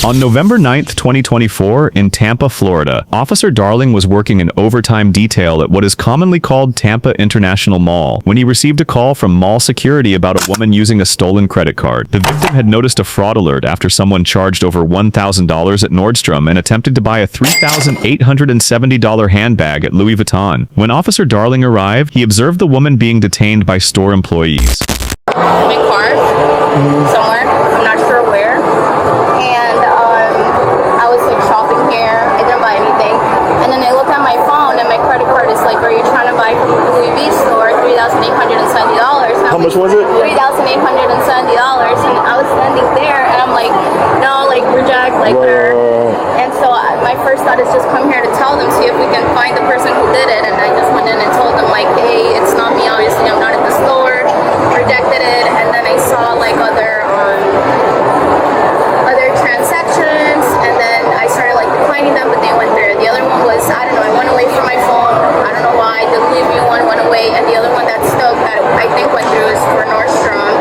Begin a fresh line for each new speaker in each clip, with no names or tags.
On November 9th, 2024, in Tampa, Florida, Officer Darling was working an overtime detail at what is commonly called Tampa International Mall when he received a call from mall security about a woman using a stolen credit card. The victim had noticed a fraud alert after someone charged over $1,000 at Nordstrom and attempted to buy a $3,870 handbag at Louis Vuitton. When Officer Darling arrived, he observed the woman being detained by store employees.
My car somewhere, I'm not sure where, and I was like shopping here. I didn't buy anything, and then I looked at my phone and my credit card is like, "Are you trying to buy from the Louis V store? $3,870."
How much was it?
$3,870, and I was standing there, and I'm like, "No, like reject, like her." And so my first thought is just come here to tell them, see if we can find the person who did it. And I just went in and told them like, "Hey, it's not me. Obviously, I'm not at the store." Rejected it, and then I saw like other transactions, and then I started like declining them, but they went through. The other one was, I don't know, I went away from my phone. I don't know why. The Louis V one went away, and the other one that stuck that I think went through is for Nordstrom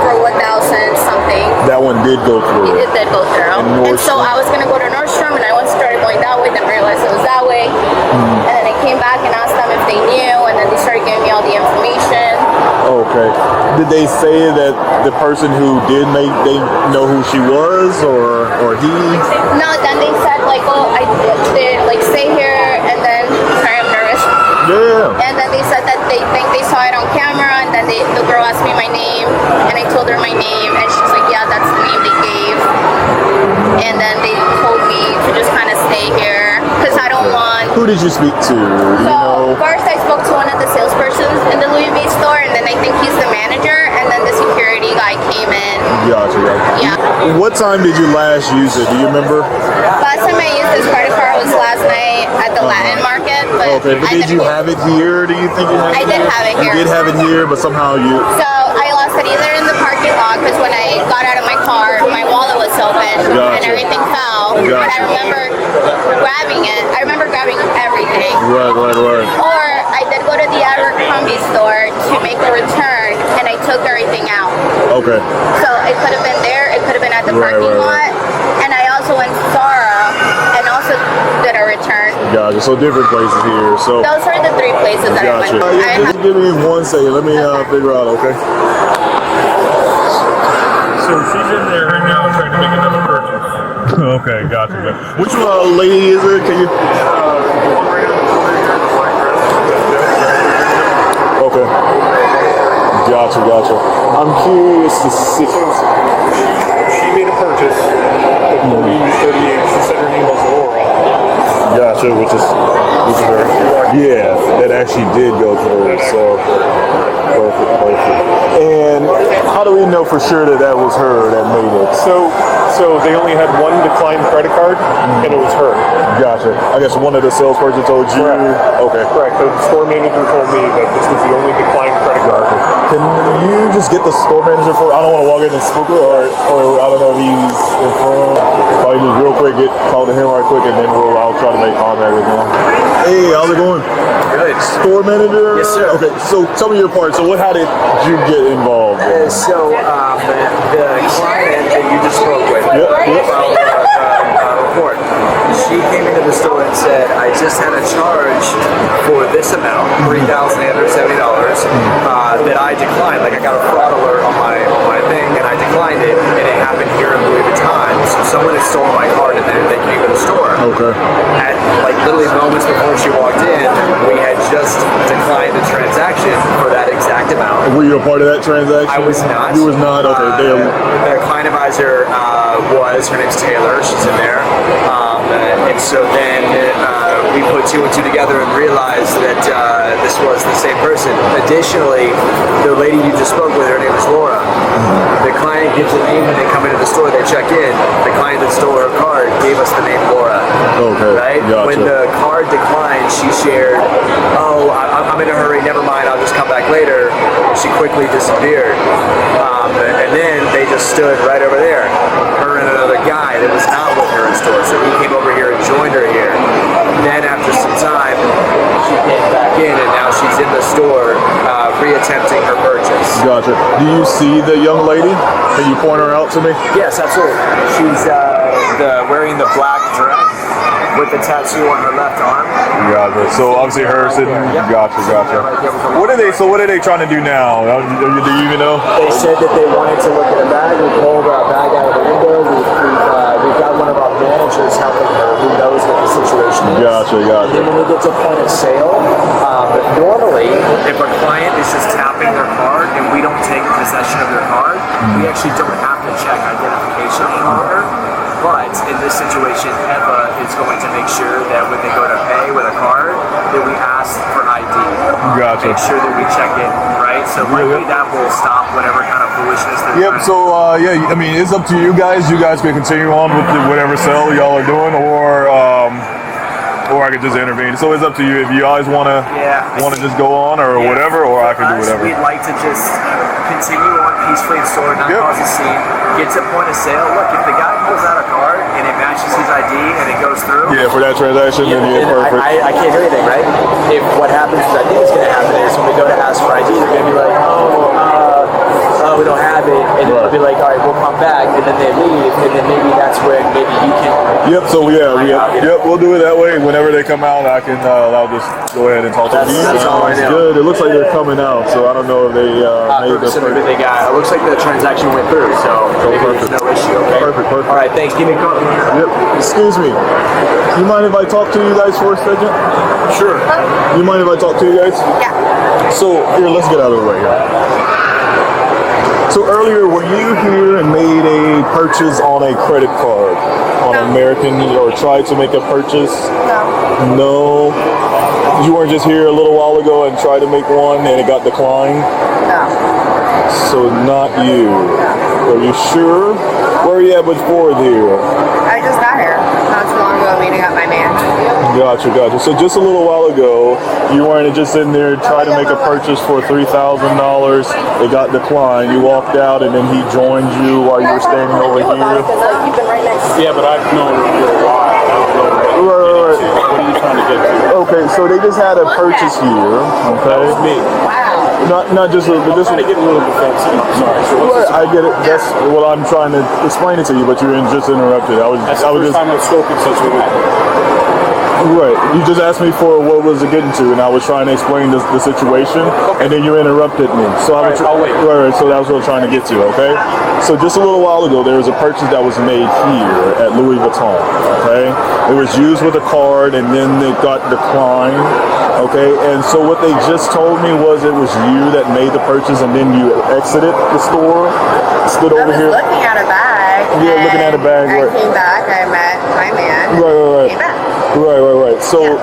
for 1,000 something.
That one did go through.
It did go through. And so I was gonna go to Nordstrom, and I once started going that way, then realized it was that way. And then I came back and asked them if they knew, and then they started giving me all the information.
Okay. Did they say that the person who did they know who she was or he?
No, then they said like, "Oh, I did like stay here," and then sorry, I'm nervous.
Yeah.
And then they said that they think they saw it on camera, and then the girl asked me my name, and I told her my name, and she's like, "Yeah, that's the name they gave." And then they told me to just kind of stay here because I don't want.
Who did you speak to?
So first I spoke to one of the salespersons in the Louis V store, and then I think he's the manager, and then the security guy came in.
Gotcha.
Yeah.
What time did you last use it? Do you remember?
Last time I used this credit card was last night at the Latin market, but
Okay, but did you have it here? Do you think you had it?
I did have it here.
You did have it here, but somehow you.
So I lost it either in the parking lot because when I got out of my car, my wallet was open and everything fell. But I remember grabbing it. I remember grabbing everything.
Right.
Or I did go to the Abercrombie store to make a return, and I took everything out.
Okay.
So it could have been there. It could have been at the parking lot. And I also went to Zara and also did a return.
Gotcha. So different places here. So.
Those are the 3 places that I went to.
Just give me 1 second. Let me figure out. Okay.
So she's in there right now trying to make another purchase.
Okay, gotcha. Which lady is it? Can you? Okay. Gotcha. I'm curious to see.
She made a purchase at 38. She said her name was Laura.
Gotcha, which is very. Yeah, that actually did go through. So perfect. And how do we know for sure that that was her that made it?
So they only had one declined credit card, and it was her.
Gotcha. I guess one of the salesperson told you.
Correct.
Okay.
Correct. The store manager told me that this was the only declined credit card.
Can you just get the store manager for? I don't want to walk in and spook her, or I don't know if he's in front. Probably just real quick, talk to him right quick, and then I'll try to make contact with him. Hey, how's it going?
Good.
Store manager?
Yes, sir.
Okay, so tell me your part. So how did you get involved?
The client that you just spoke with, report, she came into the store and said, "I just had a charge for this amount, $3,870, that I declined. Like I got a fraud alert on my thing, and I declined it, and it happened here in Louis Vuitton. So someone had stolen my card, and then they came to the store.
Okay.
At like literally moments before she walked in, we had just declined the transaction for that exact amount.
Were you a part of that transaction?
I was not.
You was not? Okay.
The client advisor her name's Taylor, she's in there. And so then we put 2 and 2 together and realized that this was the same person. Additionally, the lady you just spoke with, her name is Laura. The client gives a name when they come into the store, they check in. The client that stole her card gave us the name Laura.
Okay.
Right?
Gotcha.
When the card declined, she shared, "Oh, I'm in a hurry, never mind, I'll just come back later." And she quickly disappeared. And then they just stood right over there. Her and another guy that was not with her in store. So he came over here and joined her here. Then after some time, she came back in, and now she's in the store reattempting her purchase.
Gotcha. Do you see the young lady? Can you point her out to me?
Yes, absolutely. She's wearing the black dress with the tattoo on her left arm.
Gotcha. So obviously her sitting.
Yeah.
Gotcha. What are they? So what are they trying to do now? Do you even know?
They said that they wanted to look at a bag. We pulled a bag out of the window. We've got one of our managers helping her who knows what the situation is.
Gotcha.
And then when we get to point of sale, normally if a client is just tapping their card and we don't take possession of their card, we actually don't have to check identification any longer. But in this situation, Eva is going to make sure that when they go to pay with a card, that we ask for ID.
Gotcha.
Make sure that we check in, right? So likely that will stop whatever kind of foolishness they're
Yep.
trying
So yeah, I mean, it's up to you guys. You guys can continue on with whatever sell y'all are doing, or I could just intervene. So it's up to you if you guys want to just go on or whatever, or I can do whatever.
We'd like to just continue on peacefully in store, not cause a scene. Get to point of sale. Look, if the guy pulls out a card and it matches his ID and it goes through.
Yeah, for that transaction, then yeah, perfect.
I can't do anything, right? If what happens is I think is going to happen is when we go to ask for ID, they're going to be like, we don't have it, and then they'll be like, all right, we'll come back, and then they leave, and then maybe that's where maybe you can.
Yep. So we'll do it that way. Whenever they come out, I'll just go ahead and talk to them.
That's all I know.
Good. It looks like they're coming out, so I don't know if they made the
So maybe they got. It looks like the transaction went through, so maybe there's no issue. Okay.
Perfect.
All right, thanks. Give me a call.
Yep. Excuse me. You mind if I talk to you guys for a second?
Sure.
You mind if I talk to you guys?
Yeah.
So here, let's get out of the way here. So earlier, were you here and made a purchase on a credit card on American, or tried to make a purchase?
No.
No. You weren't just here a little while ago and tried to make one and it got declined?
No.
So not you. Are you sure? Where are you at before there?
I just got here not too long ago meeting up my man.
Gotcha. So just a little while ago, you weren't just in there trying to make a purchase for $3,000. It got declined. You walked out, and then he joined you while you were standing over here.
You've been right next to me.
Yeah, but I've known her for a while. I don't know.
Right.
What are you trying to get to?
Okay, so they just had a purchase here. Okay.
Me.
Wow.
Not just a, but this
I'm trying to get a little defensive. I'm sorry. So what's
I get it. That's what I'm trying to explain it to you, but you're just interrupted.
That's the first time I've spoken since we met.
Right. You just asked me for what was it getting to, and I was trying to explain the situation, and then you interrupted me. So I was
I'll wait.
Right. So that was what I was trying to get to. Okay. So just a little while ago, there was a purchase that was made here at Louis Vuitton. Okay. It was used with a card, and then it got declined. Okay. And so what they just told me was it was you that made the purchase, and then you exited the store, stood
I
over
was
here.
looking at a bag.
Yeah, looking at a bag,
I
right.
came back. I met my man.
Right.
Came back.
Right. So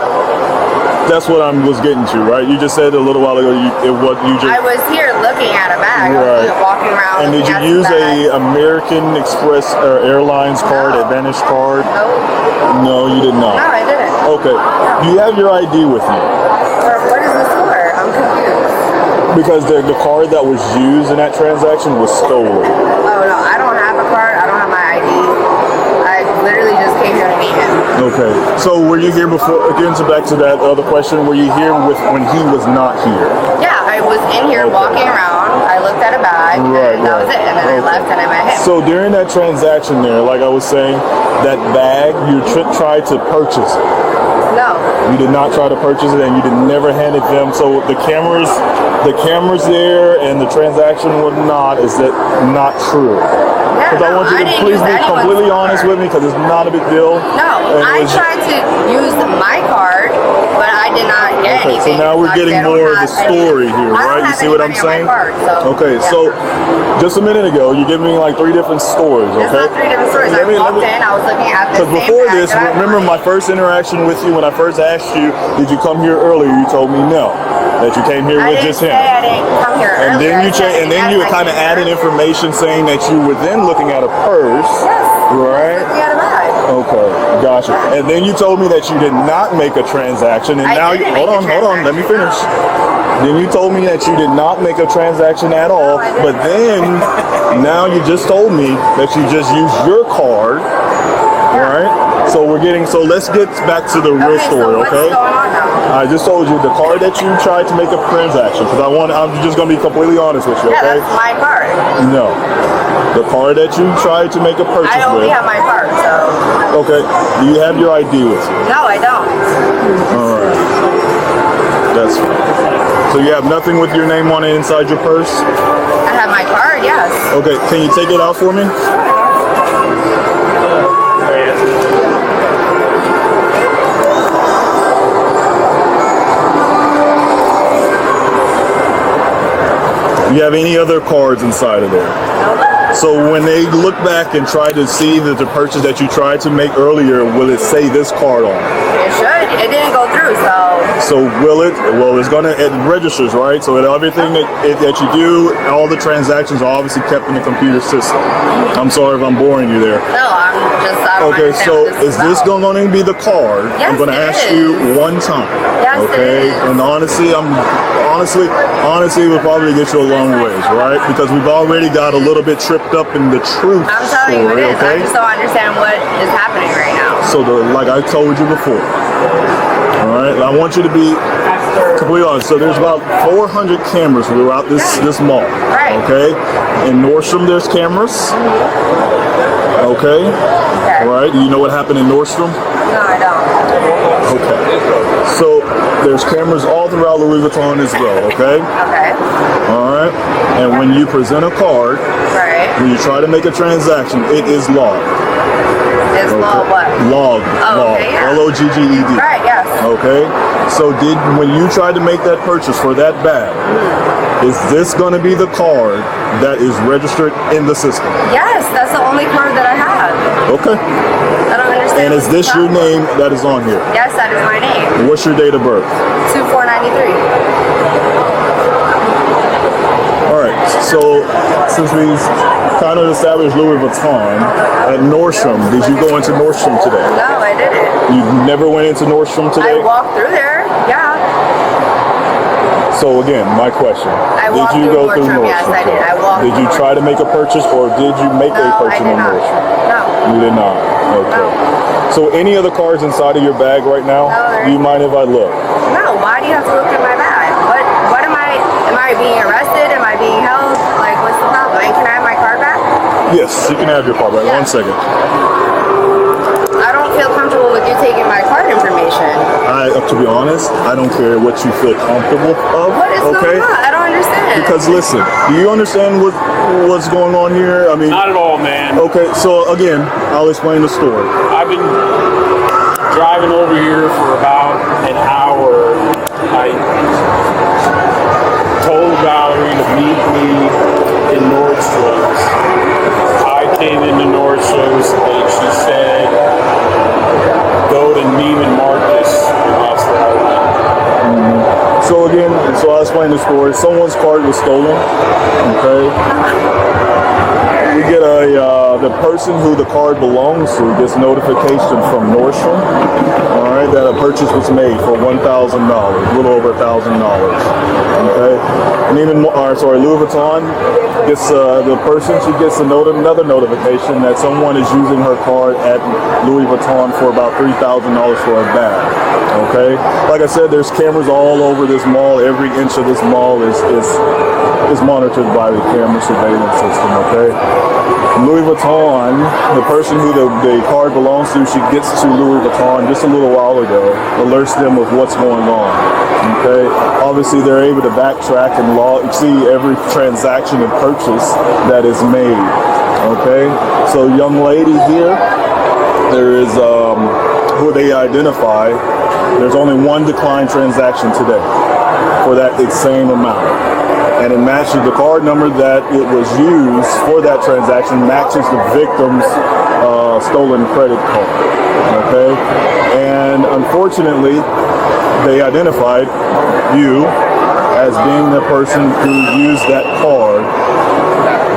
that's what I was getting to, right? You just said a little while ago
I was here looking at a bag.
Right.
I was walking around.
And did you use a American Express or Airlines card, Advantage card?
No.
No, you did not.
No, I didn't.
Okay. Do you have your ID with you?
What is this for? I'm confused.
Because the card that was used in that transaction was stolen.
Oh no, I don't have a card. I don't have my ID. I literally just came here to meet him.
Okay. So were you here before? Again, so back to that other question. Were you here when he was not here?
Yeah, I was in here walking around. I looked at a bag, and that was it. And then I left, and I met him.
So during that transaction there, like I was saying, that bag, you tried to purchase it.
No.
You did not try to purchase it, and you never handed them. So the cameras there, and the transaction was not. Is that not true?
Yeah,
Because I want you to please be completely honest with me, because it's not a big deal.
No, I tried to use my card, but I did not get
So
anything.
now we're getting more of the story here, right? You see what I'm saying? Okay, so just a minute ago, you gave me like 3 different stories,
It's
okay?
not 3 different stories. I walked in, I was looking at the
Because
same
before
bag
this,
that I
remember my
wanted.
first interaction with you when I first asked you, did you come here earlier? You told me no, that you came here
I
with
didn't
just him.
say I didn't come here
And
earlier.
then you
I said
and then you
yes, I
kind of
came
added
here.
information saying that you were then looking at a purse,
Yes.
right?
Looking at a bag.
Okay, gotcha. And then you told me that you did not make a transaction, and
I
now
didn't
hold
make a
on, let me finish. Then you told me that you did not make a transaction at all,
I didn't.
but then now you just told me that you just used your card, right? So let's get back to the real story,
so what's
okay?
going on now?
I just told you the card that you tried to make a transaction, because I'm just gonna be completely honest with you,
Yeah,
okay?
that's my card.
No. The card that you tried to make a purchase
I only
with.
have my card, so.
Okay. Do you have your ID with you?
No, I don't.
All right. That's fine. So you have nothing with your name on it inside your purse?
I have my card, yes.
Okay. Can you take it out for me? You have any other cards inside of there?
Nope.
So when they look back and try to see that the purchase that you tried to make earlier, will it say this card on it?
It should. It didn't go through, so.
So will it? Well, it registers, right? So everything that you do, all the transactions are obviously kept in the computer system. I'm sorry if I'm boring you there.
No, I don't
Okay,
understand
so
what
is this going to be the card?
Yes,
I'm going to
it
ask
is.
you one time.
Yes,
okay,
it is.
and honestly, it will probably get you a long ways, right? Because we've already got a little bit tripped up in the truth
I'm telling you
story.
it is.
Okay,
I just don't understand what is happening right now.
so like I told you before. All right, I want you to be completely honest. So there's about 400 cameras throughout this mall.
Right.
Okay, in Nordstrom there's cameras. Okay.
Okay.
All right. Do you know what happened in Nordstrom?
No, I don't.
Okay. So there's cameras all throughout Louis Vuitton as well. Okay.
Okay.
All right. And when you present a card,
Right.
when you try to make a transaction, it is logged.
Is law what?
Logged.
Oh, okay, yeah.
Logged.
Right, yes.
Okay. So when you tried to make that purchase for that bag, is this going to be the card that is registered in the system?
Yes, that's the only card that I have.
Okay.
I don't understand.
And is
what's
this
the
your
problem.
name that is on here?
Yes, that is my name.
What's your date of birth?
2493.
All right. So since we kind of established Louis Vuitton at Nordstrom, did you go into Nordstrom today?
No, I didn't.
You never went into Nordstrom today?
I walked through there. Yeah.
So again, my question:
walked
did you
through
go through
Nordstrom,
Nordstrom?
yes, I did. I walked
Did you
through
try to make a purchase, or did you make a
No, I
purchase
did
in
not.
Nordstrom?
No.
You did not. Okay. So any other cards inside of your bag right now?
No, there
Do you mind if I look?
No, why do you have to look at my bag? What am I being arrested? Am I being held? Like, what's the problem? And can I have my card back?
Yes, you can have your card back.
Yeah.
1 second.
I don't feel comfortable with you taking my card information.
To be honest, I don't care what you feel comfortable of.
What is
okay?
going on? I don't understand.
Because listen, do you understand what's going on here? I mean,
Not at all, man.
okay. So again, I'll explain the story.
I've been driving over here for about an hour. I told Valerie to meet me in Nordstrom's. I came into Nordstrom's and she said, go to Neiman Marcus. And that's where I went.
So again, I'll explain the story. Someone's card was stolen. Okay. We get the person who the card belongs to gets notification from Nordstrom. All right, that a purchase was made for $1,000, a little over $1,000. Okay. And Louis Vuitton gets the person. She gets another notification that someone is using her card at Louis Vuitton for about $3,000 for a bag. Okay. Like I said, there's cameras all over this mall. Every inch of this mall is monitored by the camera surveillance system. Okay. Louis Vuitton, the person who the card belongs to, she gets to Louis Vuitton just a little while ago, alerts them of what's going on. Okay, obviously they're able to backtrack and see every transaction and purchase that is made. Okay, so young lady here, there is who they identify. There's only one declined transaction today for that same amount. And it matches the card number that it was used for that transaction, matches the victim's stolen credit card. Okay, and unfortunately, they identified you as being the person who used that card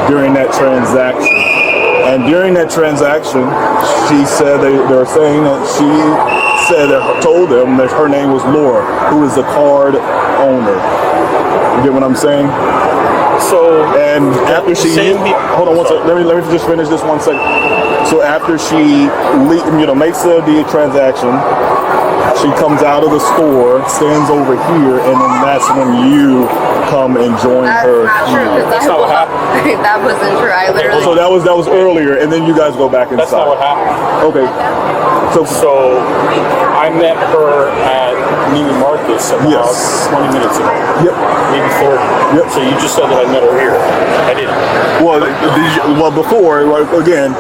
during that transaction. And during that transaction, she said they're saying that she told them that her name was Laura, who is the card owner. You get what I'm saying?
So
And after she, hold on one second. Let me just finish this 1 second. So after she, makes the transaction, she comes out of the store, stands over here, and then that's when you come and join
That's
her.
not true.
That's not what happened.
That wasn't true. I literally.
So that was earlier, and then you guys go back inside.
That's not what happened.
Okay.
So I met her at Neiman Marcus about
Yes.
20 minutes ago.
Yep.
Maybe 30.
Yep.
So you just said that I met her here. I didn't.
Well, before, like, again,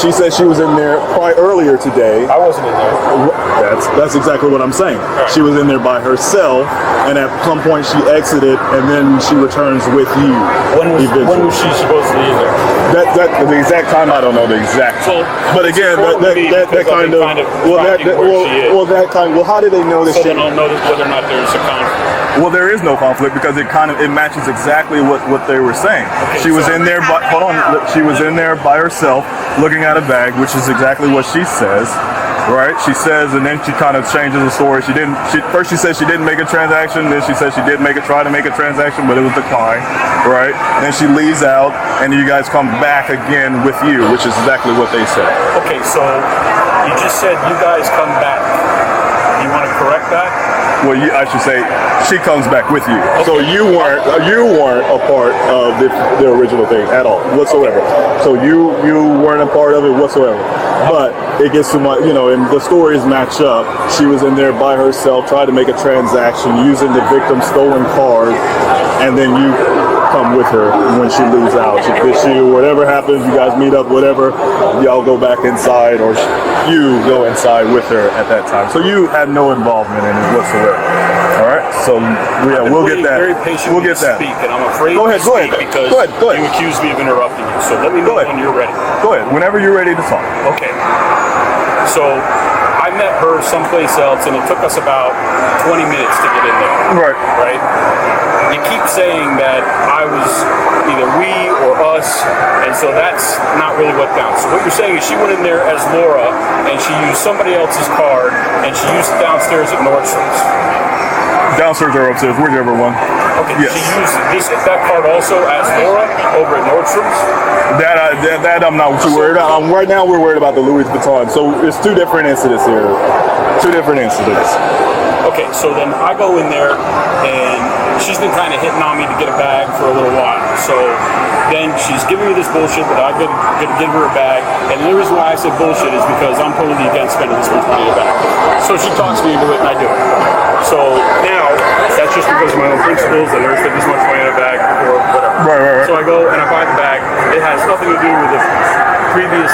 she said she was in there probably earlier today.
I wasn't in there.
That's exactly what I'm saying.
Right.
She was in there by herself, and at some point she exited, and then she returns with you.
When was she supposed to be in there?
The exact time, I don't know the exact.
So,
but again, that kind of how do they know that
So
she?
then I'll notice whether or not there's a conflict.
Well, there is no conflict because it matches exactly what they were saying.
Okay,
She was
so-
in there, but hold on, she was in there by herself, looking at a bag, which is exactly what she says. Right? She says, and then she kind of changes the story. First she said she didn't make a transaction, then she said she did try to make a transaction, but it was declined. Right? Then she leaves out, and you guys come back again with you, which is exactly what they said.
Okay, so you just said you guys come back. You want to correct that?
Well, I should say she comes back with you. Okay. So you weren't a part of the original thing at all whatsoever. Okay. So you weren't a part of it whatsoever. But it gets to and the stories match up. She was in there by herself, tried to make a transaction using the victim's stolen card, and then you come with her when she leaves out. Whatever happens, you guys meet up, whatever, y'all go back inside, or you go inside with her at that time. So you had no involvement in it whatsoever. All right. So we'll get that.
Very patient.
We'll get that.
Speak, and I'm afraid
go ahead.
because
go ahead.
you accused me of interrupting you. So let me know when you're ready.
Go ahead. Whenever you're ready to talk.
Okay. So I met her someplace else, and it took us about 20 minutes to get in there.
Right.
Right. You keep saying that I was either we or us, and so that's not really what counts. So what you're saying is she went in there as Laura, and she used somebody else's card, and she used it downstairs at Nordstrom's.
Downstairs or upstairs, whichever one.
Okay,
yes.
She used that card also as Laura over at Nordstrom's?
That I'm not too worried about. Right now we're worried about the Louis Vuitton. So it's two different incidents here. Two different incidents.
Okay, so then I go in there, and she's been kind of hitting on me to get a bag for a little while. So then she's giving me this bullshit that I'm going to give her a bag. And the reason why I said bullshit is because I'm totally against spending this much money on a bag. So she talks me into it, and I do it. So now, that's just because of my own principles. I never spent this much money on a bag or whatever.
Right.
So I go and I buy the bag. It has nothing to do with the previous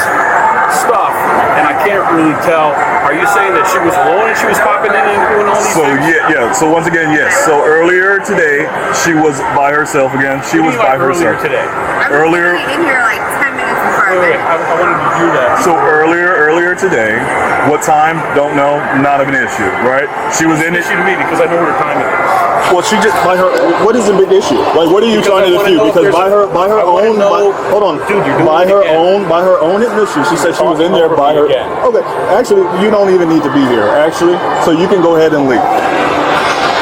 stuff, and I can't really tell. Are you saying that she was alone and she was popping in and doing all these things?
Yeah. So once again, yes. So earlier today, she was by herself again. She was by herself.
Earlier today.
Earlier.
in here like 10 minutes before.
Wait, I wanted to do that.
So earlier today, what time? Don't know. Not of an issue, right? She was in it.
Issue to me because I know what her time it is.
Well, she just by her. What is the big issue? Like, what are you trying to dispute? Because by her own, hold on,
dude, you're doing
by
it
her own admission, she said she was in there by her.
Again.
Okay, actually, you don't even need to be here. Actually, so you can go ahead and leave.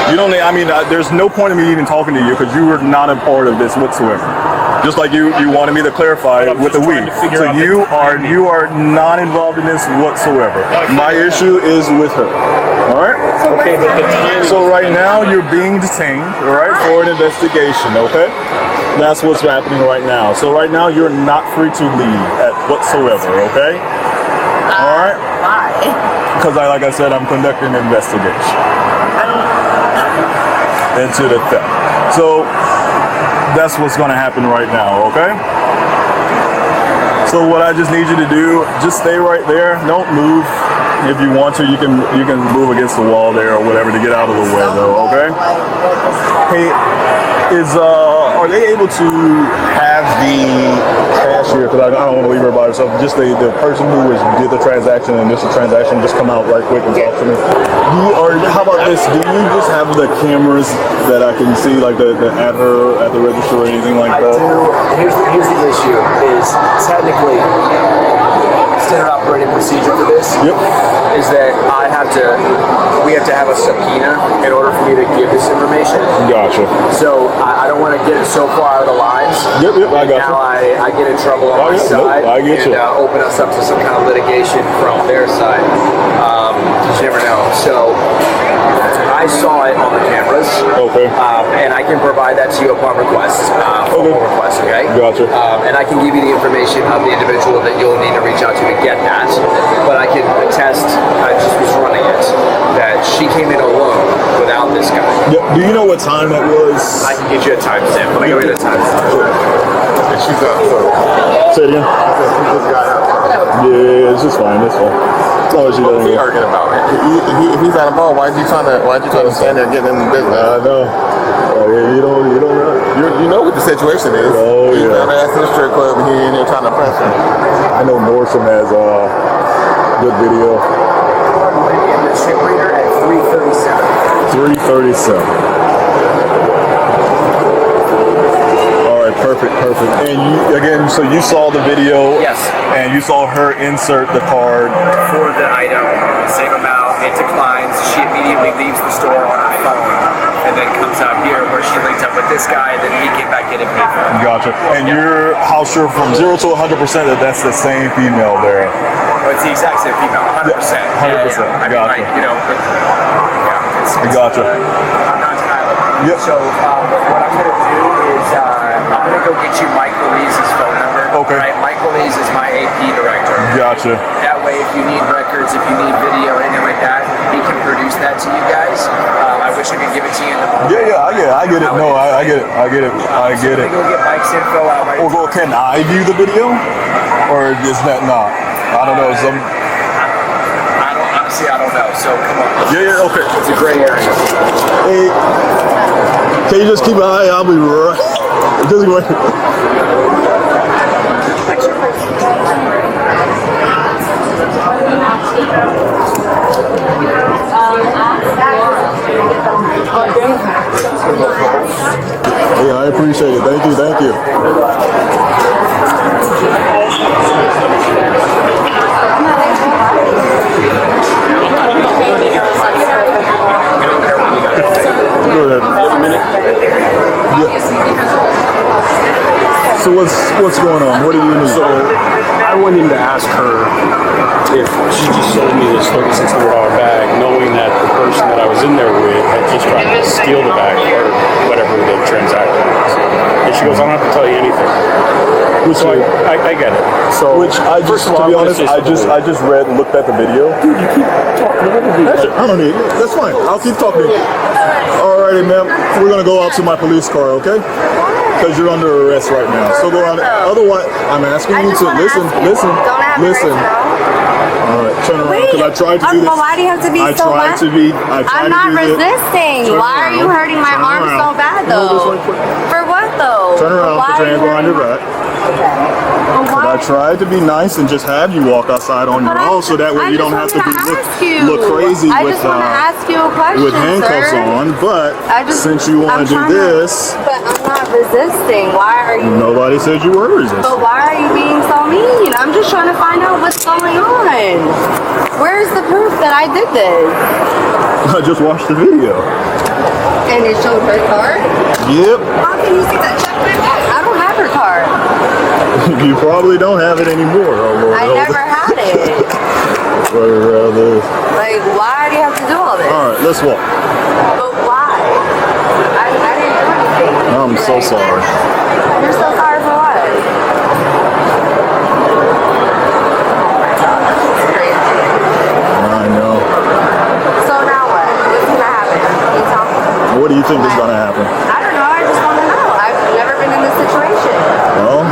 You don't need. I mean, there's no point in me even talking to you because you were not a part of this whatsoever. Just like you wanted me to clarify with the we. So you are not involved in this whatsoever. My issue is with her. All right.
Okay, but the time.
So right now you're being detained, all right, for an investigation. Okay. That's what's happening right now. So right now you're not free to leave at whatsoever. Okay. All right.
Why?
Because like I said, I'm conducting an investigation into the theft. So that's what's going to happen right now, okay? So what I just need you to do, just stay right there. Don't move. If you want to, you can move against the wall there or whatever to get out of the way, though, okay? Hey, are they able to have the cashier, because I don't want to leave her by herself, just the person who did the transaction and initial transaction just come out right quick and talk to me? How about this? Do you just have the cameras that I can see, like the at the register or anything like that?
I do. Here's the issue: is technically standard operating procedure for this
Yep.
is that we have to have a subpoena in order for me to give this information.
Gotcha.
So I don't want to get it so far out of the lines.
Yep, I got
Now
you.
I get in trouble on my
Nope,
side
I get
and
you.
open us up to some kind of litigation from their side. You never know. So I saw it on the cameras.
Okay.
And I can provide that to you upon request, formal request, okay?
Gotcha.
And I can give you the information of the individual that you'll need to reach out to get that. But I can attest, I just was running it, that she came in alone without this guy.
Yeah, do you know what time that was?
I can get you a timestamp. Let me give you the timestamp.
And she's up, so. Say it again. She just got out. Yeah, it's just fine. It's fine. As long as she doesn't.
Arguing about it. If he's out of ball, why'd you trying to stand there and get in the business?
I know. Yeah, you don't know.
You know what the situation is.
Oh,
He's
yeah.
an ass in the strip club and he in there trying to press him.
I know Nordstrom has good video.
The ship reader at 3:37.
337. Perfect. And you again, so you saw the video.
Yes.
And you saw her insert the card.
For the item, same amount, it declines. She immediately leaves the store on her phone and then comes out here where she linked up with this guy, then he came back in and paid for it.
Gotcha. And you're how sure from 0 to 100% that that's the same female there?
Oh, it's the exact same female, 100%.
100%.
I mean,
Gotcha.
like, you know, it's
Gotcha.
not Tyler.
Yep.
So what I'm going to do is I'm going to go get you Mike Louise's phone number.
Okay.
Right? Mike Louise is my AP director.
Gotcha.
That way, if you need records, if you need video, anything like that, he can produce that to you guys. I wish I could give it to you in the moment.
Yeah, I get it. No, I get it. I get
Let
it.
me go get Mike's info out right
Well, can I view the video? Or is that not? I don't know.
Honestly, I don't know. So come on.
Yeah, okay.
It's a gray area.
Hey, can you just keep an eye? I'll be right. Just wait. Yeah, I appreciate it. Thank you. Go ahead. So what's going on? What do you need?
So I went in to ask her if she just sold me this $3,600 bag, knowing that the person that I was in there with had just tried to steal the bag or whatever the transaction was. And she goes, I don't have to tell you anything. So I get it. So
Which I just, to be honest, I just looked at the video.
Dude, you keep talking about the video.
I don't need it. That's fine. I'll keep talking. Alrighty, ma'am. We're gonna go out to my police car, okay? Because you're under arrest right now. So go on. Otherwise, I'm asking you to listen. All right, turn around. Because I tried to do this.
But why do you have to be
I
so
tried
bad?
to be. I tried
I'm
to
not
do this.
resisting.
Turn
Why are you
around.
hurting my
Turn
arm
around.
so bad,
No,
though?
just one quick.
For what, though?
Turn around.
Why
Put your
are you
hands behind your
hurting
back.
But
But I tried to be nice and just have you walk outside on your own, so that way you don't have to look crazy
I
with
just want to ask you a question,
with handcuffs
sir.
on. But since you want to do this,
But I'm not resisting. Why are you?
nobody said you were
But
resisting.
why are you being so mean? I'm just trying to find out what's going on. Where's the proof that I did this?
I just watched the video.
And it showed her card?
Yep.
How can you see that? Check my bag. I don't have her card.
You probably don't have it anymore.
I never had it. Like, why do you have to do all this?
All right, let's walk.
But why? I didn't do anything.
I'm so sorry.
You're so sorry for what? That's crazy.
I know.
So now what? What's gonna happen? Can you tell me?
What do you think is gonna happen?
I don't know. I just want to know. I've never been in this situation.
Well,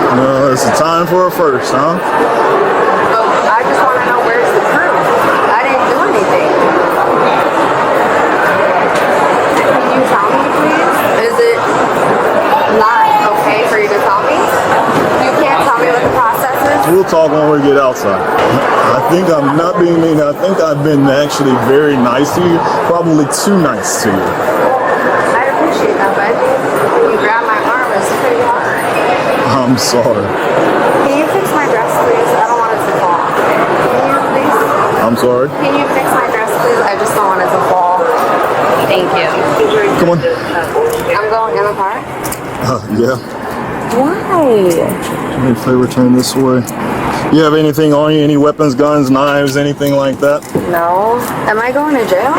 it's a time for a first, huh?
But I just want to know where's the proof. I didn't do anything. Can you tell me, please? Is it not okay for you to tell me? You can't tell me what the process is?
We'll talk when we get outside. I think I'm not being mean. I think I've been actually very nice to you. Probably too nice to you.
I appreciate that, but you grab my arm. It's pretty hard.
I'm sorry.
Can you fix my dress, please? I don't want it to fall.
sorry.
Can you fix my dress, please? I just don't want it to fall. Thank you.
Come on.
I'm going in the car.
Yeah.
Why?
If they return this way. You have anything on you? Any weapons, guns, knives, anything like that?
No. Am I going to jail?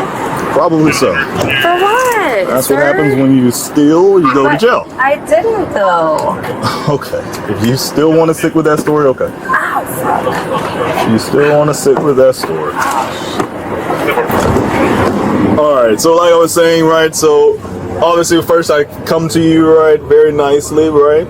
Probably so.
For what?
That's
sir?
what happens when you steal, you go to
But
jail.
I didn't though.
Okay. If you still want to stick with that story, okay.
Ow, fuck.
If you still want to stick with that story. Alright, so like I was saying, right, so obviously first I come to you, right, very nicely, right?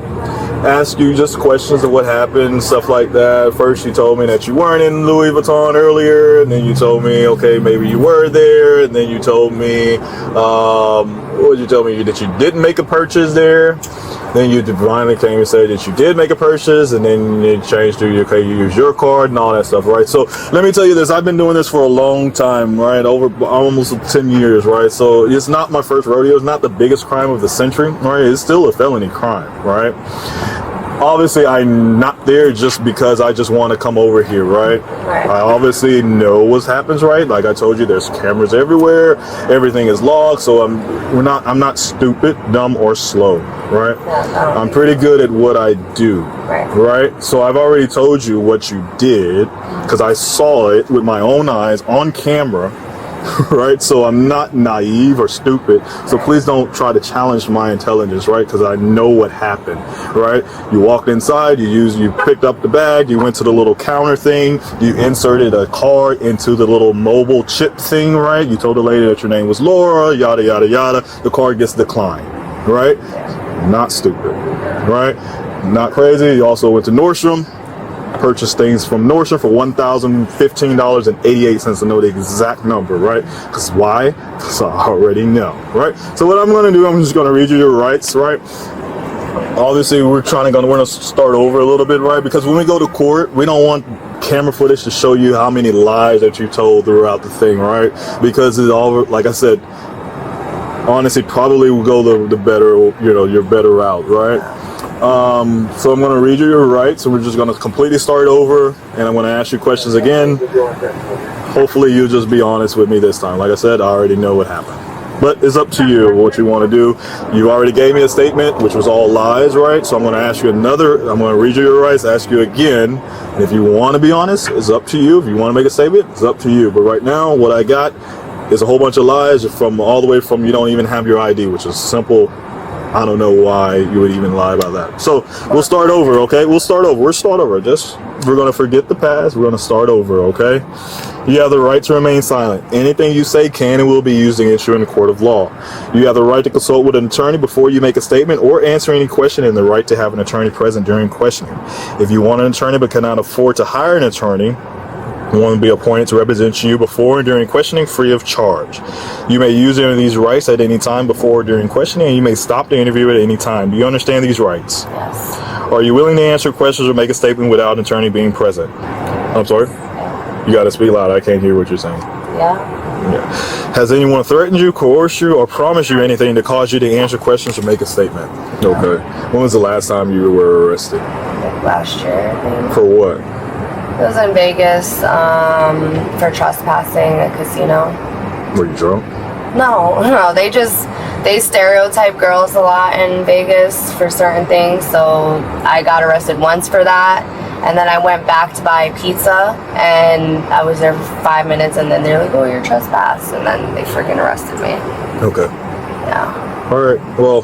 Ask you just questions of what happened, stuff like that. First you told me that you weren't in Louis Vuitton earlier, and then you told me, okay, maybe you were there, and then you told me, what did you tell me? That you didn't make a purchase there. Then you finally came and said that you did make a purchase, and then it changed to, okay, you use your card and all that stuff, right? So let me tell you this, I've been doing this for a long time, right? Over almost 10 years, right? So it's not my first rodeo, it's not the biggest crime of the century, right? It's still a felony crime, right? Obviously, I'm not there just because I just want to come over here, right? I obviously know what happens, right? Like I told you, there's cameras everywhere. Everything is logged, so I'm not stupid, dumb, or slow, right? I'm pretty good at what I do, right? So I've already told you what you did because I saw it with my own eyes on camera. Right, so I'm not naive or stupid, so please don't try to challenge my intelligence, right? Because I know what happened, right? You walked inside, you picked up the bag, you went to the little counter thing, you inserted a card into the little mobile chip thing, right? You told the lady that your name was Laura, yada yada yada. The card gets declined, right? Not stupid, right? Not crazy. You also went to Nordstrom, purchase things from Nordstrom for $1,015.88 to know the exact number, right? Because why? Because I already know, right? So what I'm going to do, I'm just going to read you your rights, right? Obviously, we're going to start over a little bit, right? Because when we go to court, we don't want camera footage to show you how many lies that you told throughout the thing, right? Because it's all, like I said, honestly, probably will go the better, your better route, right? So I'm going to read you your rights, and we're just going to completely start over, and I'm going to ask you questions again. Hopefully you'll just be honest with me this time. Like I said, I already know what happened. But it's up to you what you want to do. You already gave me a statement, which was all lies, right? So I'm going to ask you I'm going to read you your rights, ask you again. And if you want to be honest, it's up to you. If you want to make a statement, it's up to you. But right now, what I got is a whole bunch of lies from all the way from you don't even have your ID, which is simple. I don't know why you would even lie about that. So we'll start over, okay? We'll start over. We're going to forget the past. We're going to start over, okay? You have the right to remain silent. Anything you say can and will be used against you in a court of law. You have the right to consult with an attorney before you make a statement or answer any question, and the right to have an attorney present during questioning. If you want an attorney but cannot afford to hire an attorney, one will be appointed to represent you before and during questioning free of charge. You may use any of these rights at any time before or during questioning, and you may stop the interview at any time. Do you understand these rights?
Yes.
Are you willing to answer questions or make a statement without an attorney being present? I'm sorry? You got to speak loud. I can't hear what you're saying.
Yeah.
Has anyone threatened you, coerced you, or promised you anything to cause you to answer questions or make a statement? Okay. When was the last time you were arrested?
Like last year, I think.
For what?
It was in Vegas for trespassing at a casino.
Were you drunk?
No, they stereotype girls a lot in Vegas for certain things, so I got arrested once for that, and then I went back to buy pizza, and I was there for 5 minutes, and then they're like, oh, you're trespassed, and then they freaking arrested me.
Okay.
Yeah.
Alright, well,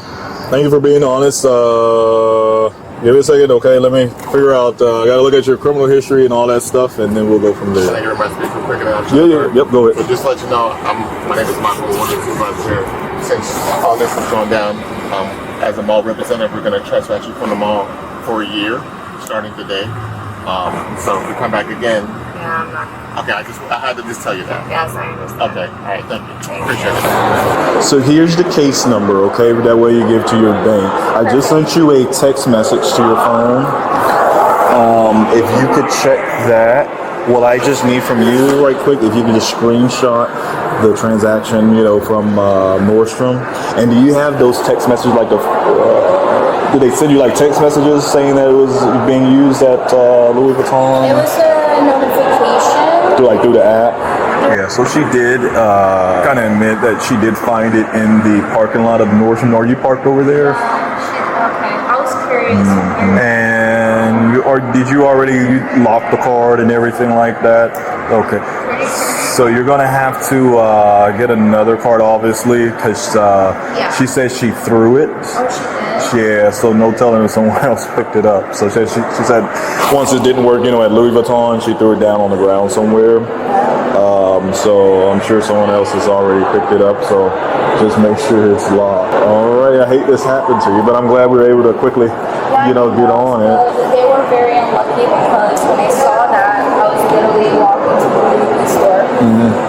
thank you for being honest. Give me a second, okay? Let me figure out, I gotta look at your criminal history and all that stuff, and then we'll go from there.
Can I hear my speaker quick enough?
Yep, go ahead.
But just to let you know, my name is Michael, one of the supervisors here. Since all this is going down, as a mall representative, we're gonna trespass you from the mall for a year, starting today. So if we come back again.
Yeah, I'm not.
Okay, I had to just tell you that.
Yes, I understand.
Okay, all right, thank you. Appreciate it.
So here's the case number, okay? That way you give to your bank. I just sent you a text message to your phone. If you could check that, what I just need from you right quick, if you could just screenshot the transaction, from Nordstrom. And do you have those text messages, like did they send you like text messages saying that it was being used at Louis Vuitton?
It was a notification
through the app. Yeah, so she did kind of admit that she did find it in the parking lot of Nordstrom. Are you parked over there?
Okay, I was curious.
And did you already lock the card and everything like that? Okay. So you're gonna have to get another card, obviously, because she said she threw it.
Oh, she did?
Yeah, so no telling if someone else picked it up. So she said once it didn't work, at Louis Vuitton, she threw it down on the ground somewhere. So I'm sure someone else has already picked it up. So just make sure it's locked. All right, I hate this happened to you, but I'm glad we were able to quickly, get on it.
They were very unlucky because when they saw that, I was literally walking to the movie store,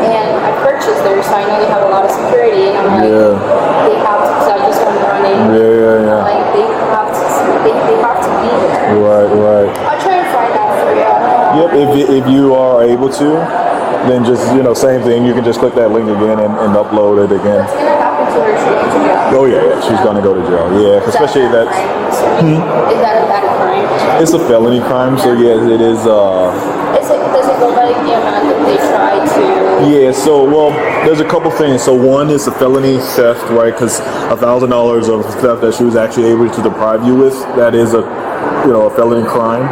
and I purchased there, so I know they have a lot of security, and I'm like, they have to, so I just went running.
Yeah.
Like they have to be there.
Right.
I'll try and find out for you. I don't know.
Yep, if you are able to, then just, same thing. You can just click that link again and upload it again.
What's gonna happen to her? She's going to jail.
Oh, yeah. She's going to go to jail. Yeah, especially
Is that a crime?
It's a felony crime, so yeah, it is.
Does it go by the amount that they try to?
Yeah, so, there's a couple things. So one is a felony theft, right? Because $1,000 of theft that she was actually able to deprive you with, that is a felony crime.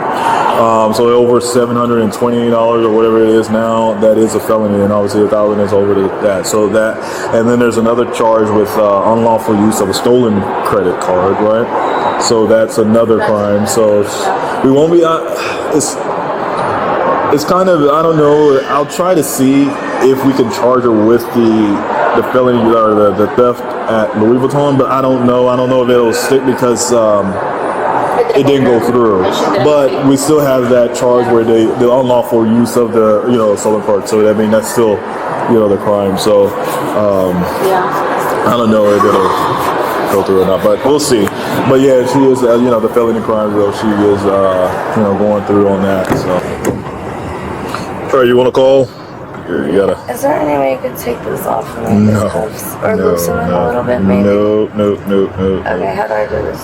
So over $728 or whatever it is now, that is a felony, and obviously $1,000 is over that. So that, and then there's another charge with unlawful use of a stolen credit card, right? So that's another crime. So we won't be. It's kind of, I don't know. I'll try to see if we can charge her with the felony or the theft at Louis Vuitton, but I don't know. I don't know if it'll stick because. It didn't go through, but we still have that charge where the unlawful use of the stolen card. So that's still the crime. So I don't know if it'll go through or not, but we'll see. But yeah, she is the felony crime bill. She is going through on that. So all right, you want to call? Here, you gotta.
Is there any way you could take this off for me?
No.
Or loosen it a little bit, maybe?
No.
Okay, how do I do this?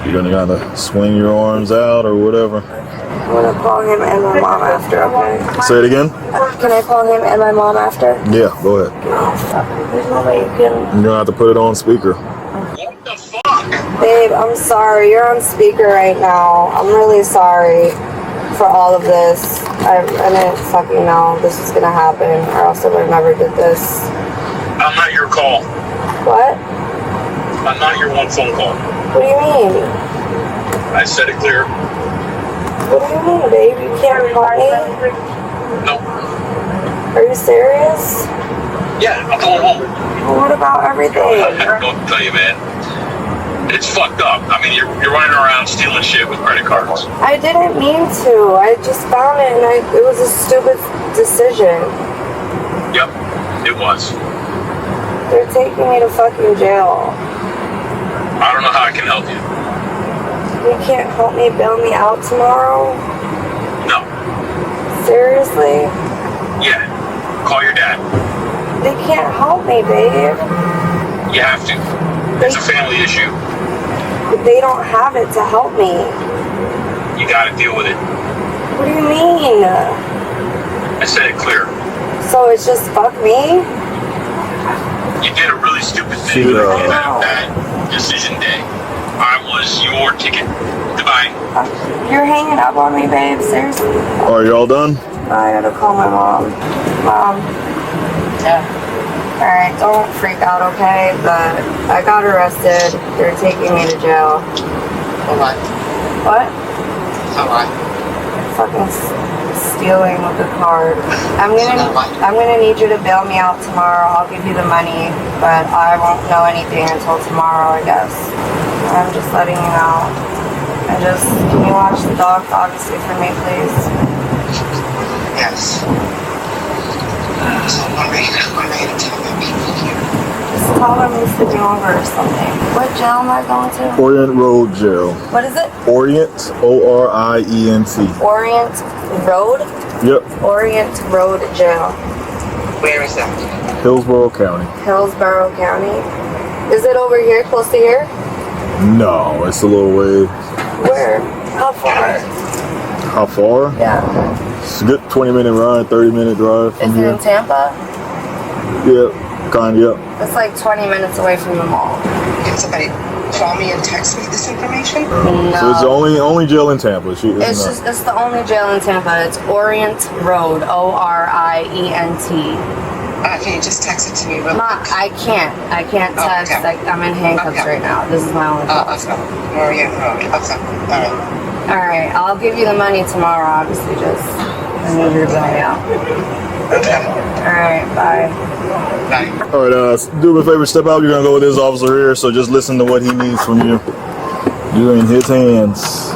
You're gonna kinda swing your arms out or whatever.
I'm gonna call him and my mom after, okay?
Say it again?
Can I call him and my mom after?
Yeah, go ahead.
There's no way you can.
You're gonna have to put it on speaker.
What the fuck?
Babe, I'm sorry. You're on speaker right now. I'm really sorry for all of this. I didn't fucking know this was gonna happen, or else I would have never did this.
I'm not your call.
What?
I'm not your one phone call.
What do you mean?
I said it clear.
What do you mean, babe? You can't call me?
No.
Are you serious?
Yeah, I'm going home.
Well, what about everything?
I'm going to tell you, man. It's fucked up. I mean, you're running around stealing shit with credit cards.
I didn't mean to. I just found it, and it was a stupid decision.
Yep, it was.
They're taking me to fucking jail.
I don't know how I can help you.
You can't help me bail me out tomorrow?
No.
Seriously?
Yeah. Call your dad.
They can't help me, babe.
You have to. It's a family issue.
But they don't have it to help me.
You gotta deal with it.
What do you mean?
I said it clear.
So it's just fuck me?
You did a really stupid thing on that decision day. I was your ticket. Goodbye.
You're hanging up on me, babe. Seriously?
Are you all done?
I gotta call my mom. Mom. Yeah. Alright, don't freak out, okay? But I got arrested. They're taking me to jail.
Alright.
What?
Alright.
Fucking stealing with the card. I'm gonna need you to bail me out tomorrow. I'll give you the money, but I won't know anything until tomorrow, I guess. I'm just letting you know. Can you watch the dog, obviously, for me, please?
Yes. So one day to tell the people here.
Just tell them you're sleeping over or something. What jail am I going to?
Orient Road Jail.
What is it?
Orient, O-R-I-E-N-T.
Orient Road?
Yep.
Orient Road Jail.
Where is that?
Hillsborough County.
Hillsborough County. Is it over here, close to here?
No, it's a little way.
Where? How far?
How far?
Yeah.
It's a good 20-minute ride, 30-minute drive from
Is it
here.
in Tampa?
Yeah, kind of, yeah.
It's like 20 minutes away from the mall.
Can somebody call me and text me this information?
No.
So it's the only jail in Tampa.
It's the only jail in Tampa. It's Orient Road, Orient.
Can you just text it to me real
Ma,
quick?
I can't text.
okay.
Like, I'm in handcuffs
Okay.
right now. This is my only call.
Orient Road. Okay. All right.
Alright, I'll give you the money tomorrow, obviously, just I need your bill out.
Okay.
Alright, bye.
Bye.
All right, do me a favor, step out. You're gonna go with this officer here, so just listen to what he needs from you. You're in his hands.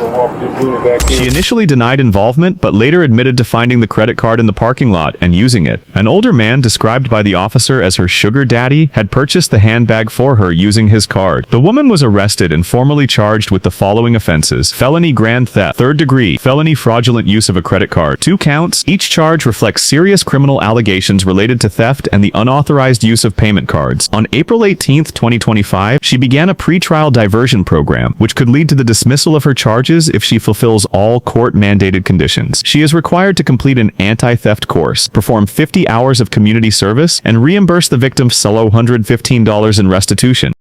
She initially denied involvement, but later admitted to finding the credit card in the parking lot and using it. An older man, described by the officer as her sugar daddy, had purchased the handbag for her using his card. The woman was arrested and formally charged with the following offenses: felony grand theft, third degree, felony fraudulent use of a credit card, 2 counts. Each charge reflects serious criminal allegations related to theft and the unauthorized use of payment cards. On April 18, 2025, she began a pretrial diversion program, which could lead to the dismissal of her charges if she fulfills all court-mandated conditions. She is required to complete an anti-theft course, perform 50 hours of community service, and reimburse the victim solo $115 in restitution.